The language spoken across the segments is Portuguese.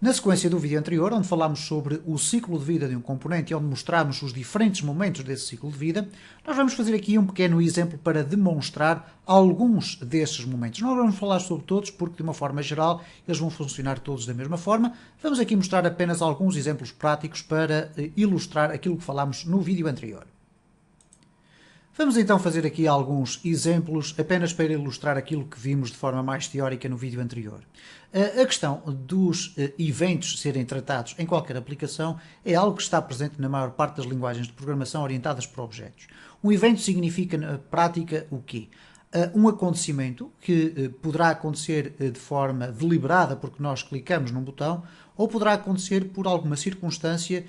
Na sequência do vídeo anterior, onde falámos sobre o ciclo de vida de um componente e onde mostramos os diferentes momentos desse ciclo de vida, nós vamos fazer aqui um pequeno exemplo para demonstrar alguns desses momentos. Não vamos falar sobre todos, porque de uma forma geral eles vão funcionar todos da mesma forma. Vamos aqui mostrar apenas alguns exemplos práticos para ilustrar aquilo que falámos no vídeo anterior. Vamos então fazer aqui alguns exemplos apenas para ilustrar aquilo que vimos de forma mais teórica no vídeo anterior. A questão dos eventos serem tratados em qualquer aplicação é algo que está presente na maior parte das linguagens de programação orientadas para objetos. Um evento significa na prática o quê? Um acontecimento que poderá acontecer de forma deliberada porque nós clicamos num botão, ou poderá acontecer por alguma circunstância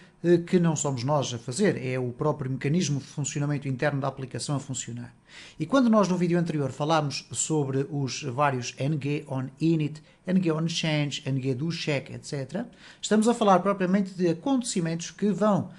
que não somos nós a fazer, é o próprio mecanismo de funcionamento interno da aplicação a funcionar. E quando nós no vídeo anterior falámos sobre os vários ng on init, ng on change, ng do check, etc., estamos a falar propriamente de acontecimentos que vão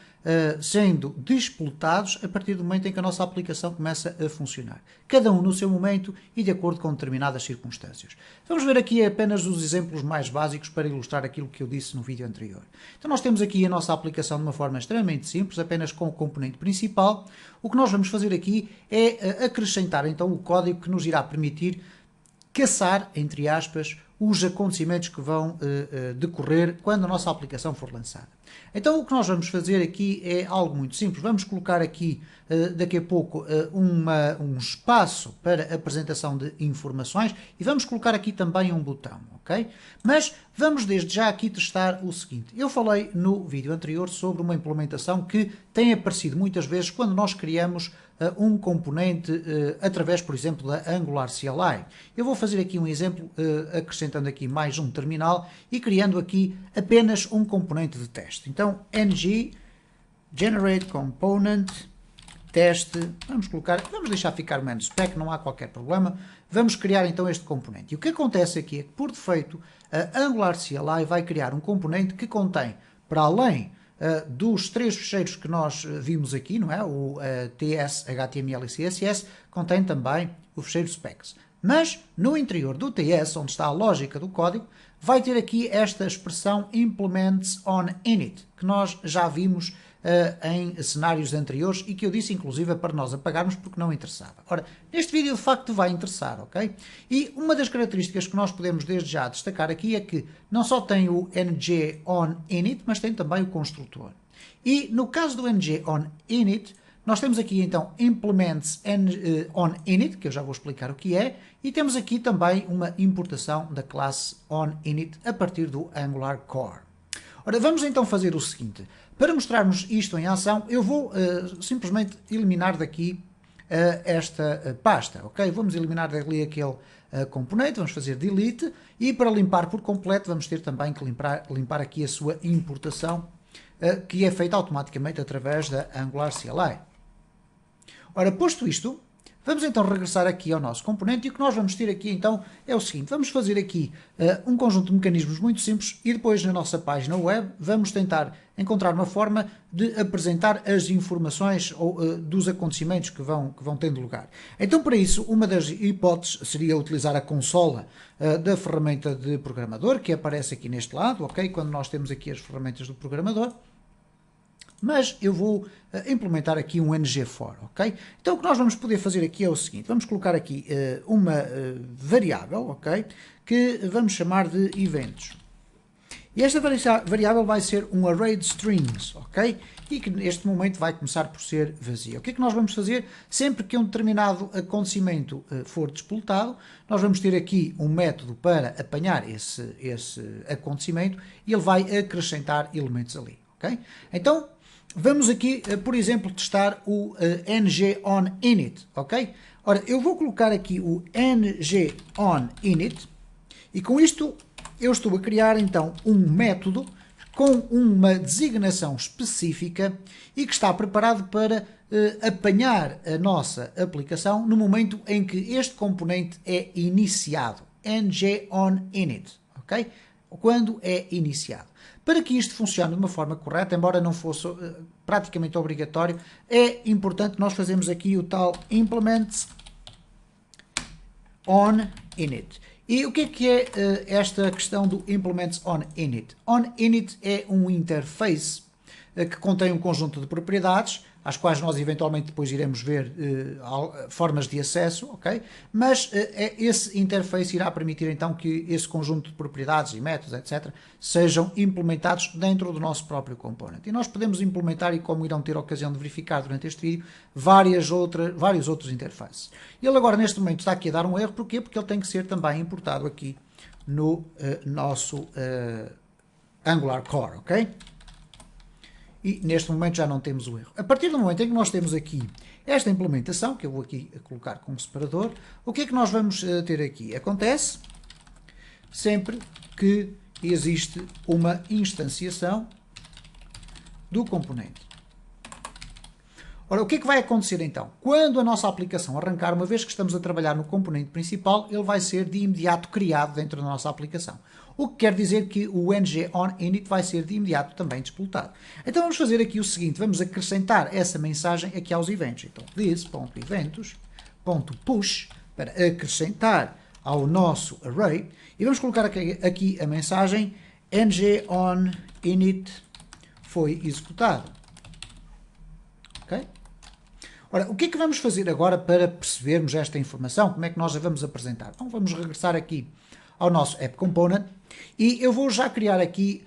sendo disputados a partir do momento em que a nossa aplicação começa a funcionar. Cada um no seu momento e de acordo com determinadas circunstâncias. Vamos ver aqui apenas os exemplos mais básicos para ilustrar aquilo que eu disse no vídeo anterior. Então nós temos aqui a nossa aplicação de uma forma extremamente simples, apenas com o componente principal. O que nós vamos fazer aqui é acrescentar então o código que nos irá permitir caçar, entre aspas, os acontecimentos que vão decorrer quando a nossa aplicação for lançada. Então o que nós vamos fazer aqui é algo muito simples. Vamos colocar aqui daqui a pouco um espaço para apresentação de informações e vamos colocar aqui também um botão, ok? Mas vamos desde já aqui testar o seguinte. Eu falei no vídeo anterior sobre uma implementação que tem aparecido muitas vezes quando nós criamos um componente através, por exemplo, da Angular CLI. Eu vou fazer aqui um exemplo acrescentando aqui mais um terminal e criando aqui apenas um componente de teste. Então, ng generate component teste, vamos deixar ficar menos spec, não há qualquer problema. Vamos criar então este componente. E o que acontece aqui é que, por defeito, a Angular CLI vai criar um componente que contém, para além dos três fecheiros que nós vimos aqui, não é? O TS, HTML e CSS, contém também o fecheiro specs. Mas no interior do TS, onde está a lógica do código, vai ter aqui esta expressão implements on init, que nós já vimos em cenários anteriores e que eu disse inclusive para nós apagarmos porque não interessava. Ora, neste vídeo de facto vai interessar, ok? E uma das características que nós podemos desde já destacar aqui é que não só tem o ng on init, mas tem também o construtor. E no caso do ng on init, nós temos aqui então implements on init, que eu já vou explicar o que é, e temos aqui também uma importação da classe on init a partir do Angular Core. Ora, vamos então fazer o seguinte. Para mostrarmos isto em ação, eu vou simplesmente eliminar daqui esta pasta, ok? Vamos eliminar dali aquele componente, vamos fazer delete, e para limpar por completo vamos ter também que limpar aqui a sua importação, que é feita automaticamente através da Angular CLI. Ora, posto isto, vamos então regressar aqui ao nosso componente e o que nós vamos ter aqui então é o seguinte. Vamos fazer aqui um conjunto de mecanismos muito simples e depois na nossa página web vamos tentar encontrar uma forma de apresentar as informações dos acontecimentos que vão tendo lugar. Então para isso uma das hipóteses seria utilizar a consola da ferramenta de programador que aparece aqui neste lado, ok? Quando nós temos aqui as ferramentas do programador. Mas eu vou implementar aqui um ng-for, ok? Então o que nós vamos poder fazer aqui é o seguinte, vamos colocar aqui uma variável, ok? Que vamos chamar de eventos. E esta variável vai ser um array de strings, ok? E que neste momento vai começar por ser vazia. O que é que nós vamos fazer? Sempre que um determinado acontecimento for disputado, nós vamos ter aqui um método para apanhar esse acontecimento e ele vai acrescentar elementos ali, ok? Então, vamos aqui, por exemplo, testar o ng on init, ok? Ora, eu vou colocar aqui o ng on init e com isto eu estou a criar então um método com uma designação específica e que está preparado para apanhar a nossa aplicação no momento em que este componente é iniciado. ng on init, ok? Quando é iniciado. Para que isto funcione de uma forma correta, embora não fosse praticamente obrigatório, é importante nós fazermos aqui o tal implements on init. E o que é esta questão do Implements on Init? On Init é um interface que contém um conjunto de propriedades, às quais nós eventualmente depois iremos ver formas de acesso, ok? Mas esse interface irá permitir então que esse conjunto de propriedades e métodos, etc., sejam implementados dentro do nosso próprio component. E nós podemos implementar, e como irão ter a ocasião de verificar durante este vídeo, vários outros interfaces. Ele agora neste momento está aqui a dar um erro, porquê? Porque ele tem que ser também importado aqui no nosso Angular Core, ok? E neste momento já não temos o erro. A partir do momento em que nós temos aqui esta implementação, que eu vou aqui colocar como separador, o que é que nós vamos ter aqui? Acontece sempre que existe uma instanciação do componente. Ora, o que é que vai acontecer então? Quando a nossa aplicação arrancar, uma vez que estamos a trabalhar no componente principal, ele vai ser de imediato criado dentro da nossa aplicação. O que quer dizer que o ng-on-init vai ser de imediato também despoltado. Então vamos fazer aqui o seguinte, vamos acrescentar essa mensagem aqui aos eventos. Então this.eventos.push para acrescentar ao nosso array e vamos colocar aqui a mensagem ng-on-init foi executado. Ok? Ora, o que é que vamos fazer agora para percebermos esta informação? Como é que nós a vamos apresentar? Então vamos regressar aqui ao nosso App Component e eu vou já criar aqui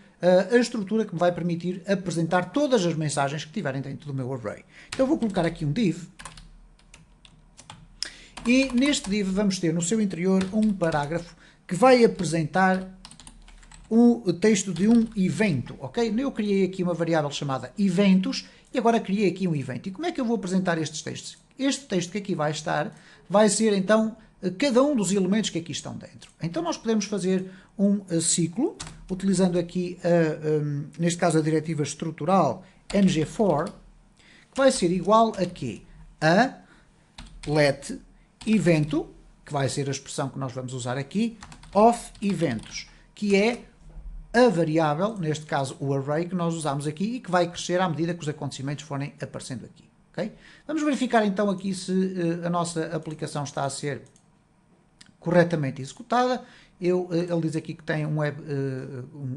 a estrutura que me vai permitir apresentar todas as mensagens que estiverem dentro do meu array. Então eu vou colocar aqui um div e neste div vamos ter no seu interior um parágrafo que vai apresentar o texto de um evento, ok? Eu criei aqui uma variável chamada eventos e agora criei aqui um evento. E como é que eu vou apresentar estes textos? Este texto que aqui vai estar vai ser então cada um dos elementos que aqui estão dentro. Então nós podemos fazer um ciclo, utilizando aqui, neste caso, a diretiva estrutural ng-for, que vai ser igual a quê? A let evento, que vai ser a expressão que nós vamos usar aqui, of eventos, que é a variável, neste caso o array que nós usamos aqui e que vai crescer à medida que os acontecimentos forem aparecendo aqui. Okay? Vamos verificar então aqui se a nossa aplicação está a ser corretamente executada. Ele diz aqui que tem um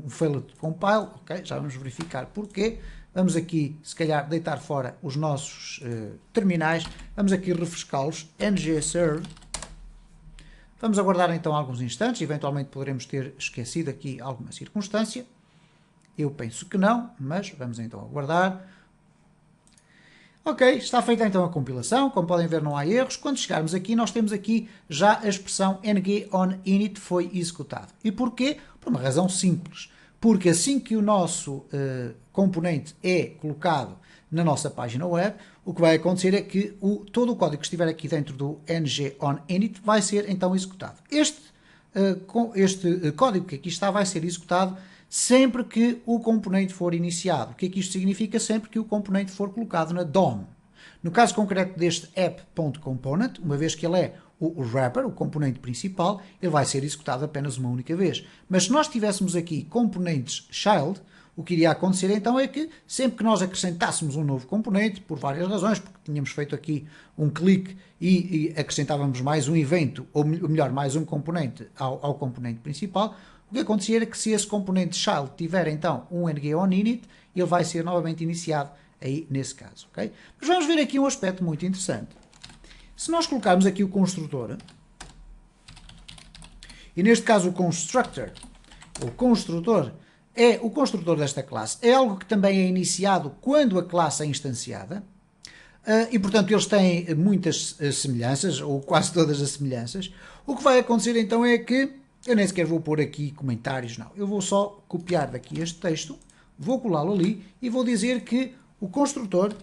failed compile, okay? Já vamos verificar porquê. Vamos aqui, se calhar, deitar fora os nossos terminais, vamos aqui refrescá-los, ng-serve. Vamos aguardar então alguns instantes, eventualmente poderemos ter esquecido aqui alguma circunstância. Eu penso que não, mas vamos então aguardar. Ok, está feita então a compilação, como podem ver não há erros. Quando chegarmos aqui, nós temos aqui já a expressão ng-on-init foi executado. E porquê? Por uma razão simples. Porque assim que o nosso componente é colocado na nossa página web, o que vai acontecer é que todo o código que estiver aqui dentro do ng-on-init vai ser então executado. Este código que aqui está vai ser executado sempre que o componente for iniciado. O que é que isto significa? Sempre que o componente for colocado na DOM. No caso concreto deste app.component, uma vez que ele é o wrapper, o componente principal, ele vai ser executado apenas uma única vez. Mas se nós tivéssemos aqui componentes child, o que iria acontecer então é que sempre que nós acrescentássemos um novo componente, por várias razões, porque tínhamos feito aqui um clique e acrescentávamos mais um evento, ou melhor, mais um componente ao componente principal, o que acontecia era que se esse componente child tiver então um ng-on-init, ele vai ser novamente iniciado aí nesse caso, ok? Mas vamos ver aqui um aspecto muito interessante. Se nós colocarmos aqui o construtor, e neste caso o constructor é o construtor desta classe, é algo que também é iniciado quando a classe é instanciada, e portanto eles têm muitas semelhanças, ou quase todas as semelhanças. O que vai acontecer então é que eu nem sequer vou pôr aqui comentários, não. Eu vou só copiar daqui este texto, vou colá-lo ali e vou dizer que o constructor,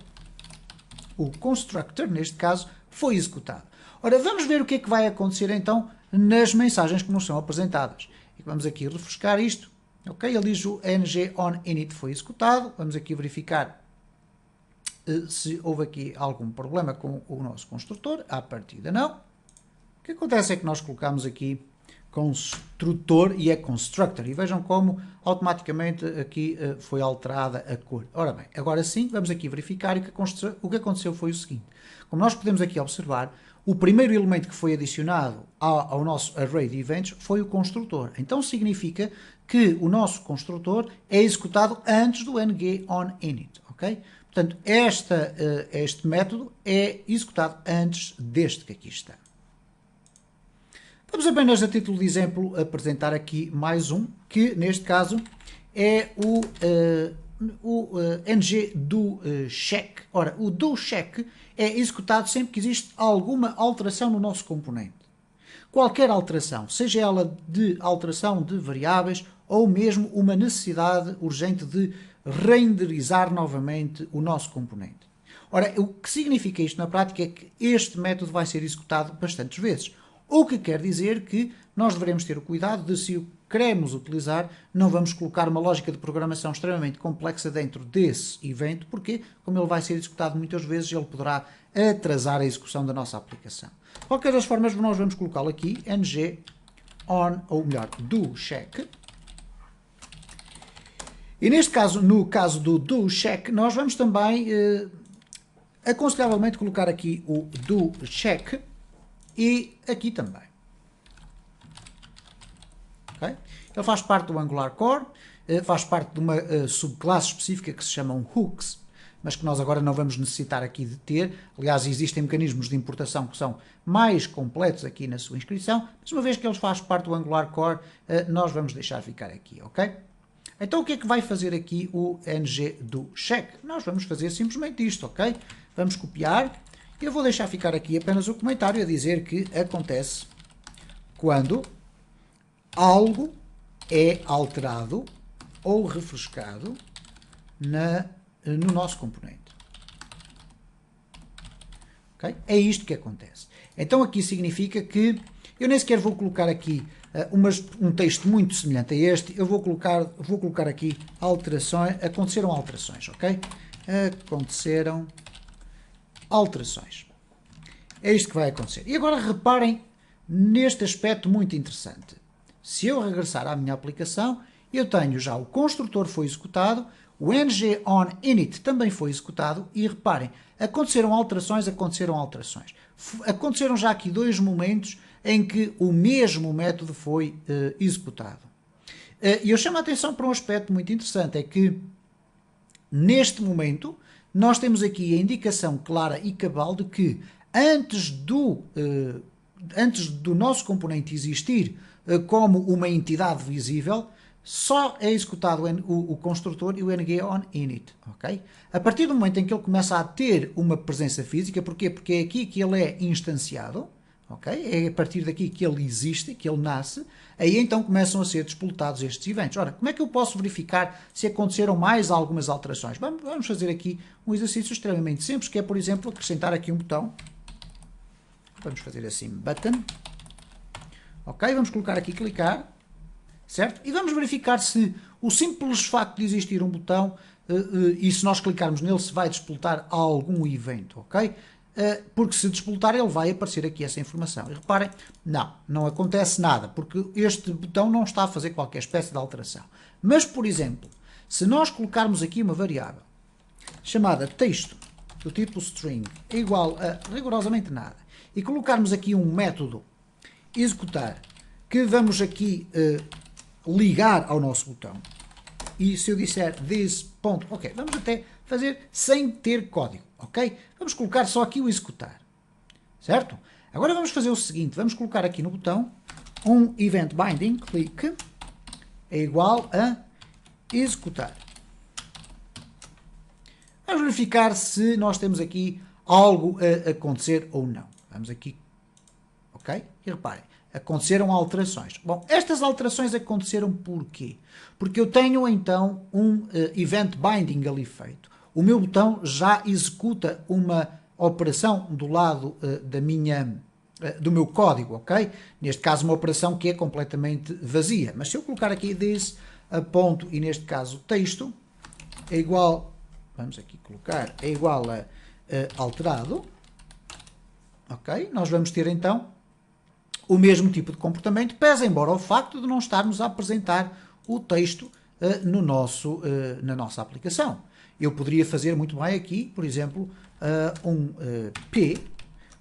neste caso, foi executado. Ora, vamos ver o que é que vai acontecer então nas mensagens que nos são apresentadas. E vamos aqui refrescar isto. Ok, ele diz o ng-on-init foi executado. Vamos aqui verificar se houve aqui algum problema com o nosso construtor. À partida não. O que acontece é que nós colocamos aqui construtor e é constructor. E vejam como automaticamente aqui foi alterada a cor. Ora bem, agora sim, vamos aqui verificar e o que aconteceu foi o seguinte. Como nós podemos aqui observar, o primeiro elemento que foi adicionado ao nosso array de eventos foi o construtor. Então significa que o nosso construtor é executado antes do ngOnInit, ok? Portanto, este método é executado antes deste que aqui está. Vamos apenas, a título de exemplo, apresentar aqui mais um, que neste caso é o ngDoCheck. Ora, o doCheck é executado sempre que existe alguma alteração no nosso componente. Qualquer alteração, seja ela de alteração de variáveis ou mesmo uma necessidade urgente de renderizar novamente o nosso componente. Ora, o que significa isto na prática é que este método vai ser executado bastantes vezes. O que quer dizer que nós devemos ter o cuidado de, se o queremos utilizar, não vamos colocar uma lógica de programação extremamente complexa dentro desse evento, porque, como ele vai ser executado muitas vezes, ele poderá atrasar a execução da nossa aplicação. De qualquer das formas, nós vamos colocá-lo aqui, ngOn, ou melhor, doCheck. E neste caso, no caso do doCheck, nós vamos também, aconselhavelmente, colocar aqui o doCheck e aqui também. Okay? Ele faz parte do Angular Core, faz parte de uma subclasse específica que se chamam hooks, mas que nós agora não vamos necessitar aqui de ter. Aliás, existem mecanismos de importação que são mais completos aqui na sua inscrição, mas uma vez que eles fazem parte do Angular Core, nós vamos deixar ficar aqui, ok? Então o que é que vai fazer aqui o ngDoCheck? Nós vamos fazer simplesmente isto, ok? Vamos copiar. Eu vou deixar ficar aqui apenas o comentário a dizer que acontece quando algo é alterado ou refrescado no nosso componente. Okay? É isto que acontece. Então aqui significa que eu nem sequer vou colocar aqui um texto muito semelhante a este. Eu vou colocar aqui alterações, aconteceram alterações, ok? Aconteceram alterações. É isto que vai acontecer. E agora reparem neste aspecto muito interessante. Se eu regressar à minha aplicação, eu tenho já o construtor foi executado, o ngOnInit também foi executado e reparem, aconteceram alterações. Aconteceram já aqui dois momentos em que o mesmo método foi executado. E eu chamo a atenção para um aspecto muito interessante, é que neste momento nós temos aqui a indicação clara e cabal de que antes do nosso componente existir como uma entidade visível, só é executado o construtor e o ngOnInit, ok? A partir do momento em que ele começa a ter uma presença física, porquê? Porque é aqui que ele é instanciado, ok? É a partir daqui que ele existe, que ele nasce, aí então começam a ser disputados estes eventos. Ora, como é que eu posso verificar se aconteceram mais algumas alterações? Vamos fazer aqui um exercício extremamente simples, que é, por exemplo, acrescentar aqui um botão. Vamos fazer assim, button. Ok, vamos colocar aqui clicar, certo? E vamos verificar se o simples facto de existir um botão e se nós clicarmos nele se vai disputar algum evento, ok? Porque se disputar ele vai aparecer aqui essa informação. E reparem, não acontece nada, porque este botão não está a fazer qualquer espécie de alteração. Mas, por exemplo, se nós colocarmos aqui uma variável chamada texto, do tipo string, é igual a rigorosamente nada, e colocarmos aqui um método executar, que vamos aqui ligar ao nosso botão, e se eu disser this ponto, ok, vamos até fazer sem ter código, ok? Vamos colocar só aqui o executar, certo? Agora vamos fazer o seguinte, vamos colocar aqui no botão um event binding, click, é igual a executar. Vamos verificar se nós temos aqui algo a acontecer ou não. Vamos aqui, ok? E reparem, aconteceram alterações. Bom, estas alterações aconteceram por quê? Porque eu tenho então um event binding ali feito. O meu botão já executa uma operação do lado do meu código, ok? Neste caso uma operação que é completamente vazia. Mas se eu colocar aqui this ponto e neste caso texto, é igual, vamos aqui colocar, é igual a alterado, ok? Nós vamos ter então o mesmo tipo de comportamento, pese embora o facto de não estarmos a apresentar o texto na nossa aplicação. Eu poderia fazer muito bem aqui, por exemplo, um P,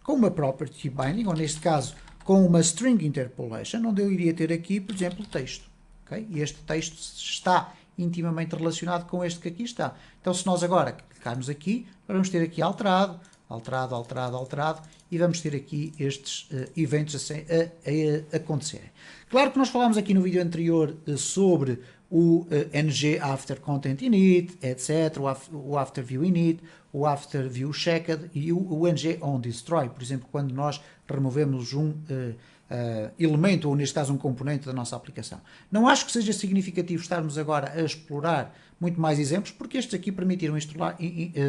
com uma property binding, ou neste caso com uma string interpolation, onde eu iria ter aqui, por exemplo, texto. Okay? E este texto está intimamente relacionado com este que aqui está. Então, se nós agora clicarmos aqui, vamos ter aqui alterado, alterado, alterado, alterado, e vamos ter aqui estes eventos a acontecerem. Claro que nós falámos aqui no vídeo anterior sobre o ng after content init, etc., o after view init, o after view checked e o ng on destroy, por exemplo, quando nós removemos um elemento, ou neste caso um componente da nossa aplicação. Não acho que seja significativo estarmos agora a explorar muito mais exemplos, porque estes aqui permitiram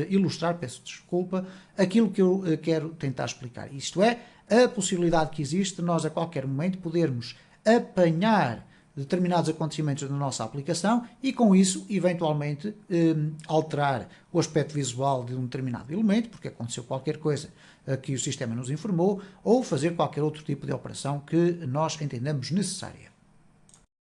ilustrar, peço desculpa, aquilo que eu quero tentar explicar. Isto é, a possibilidade que existe de nós a qualquer momento podermos apanhar determinados acontecimentos da nossa aplicação e com isso, eventualmente, alterar o aspecto visual de um determinado elemento, porque aconteceu qualquer coisa que o sistema nos informou, ou fazer qualquer outro tipo de operação que nós entendamos necessária.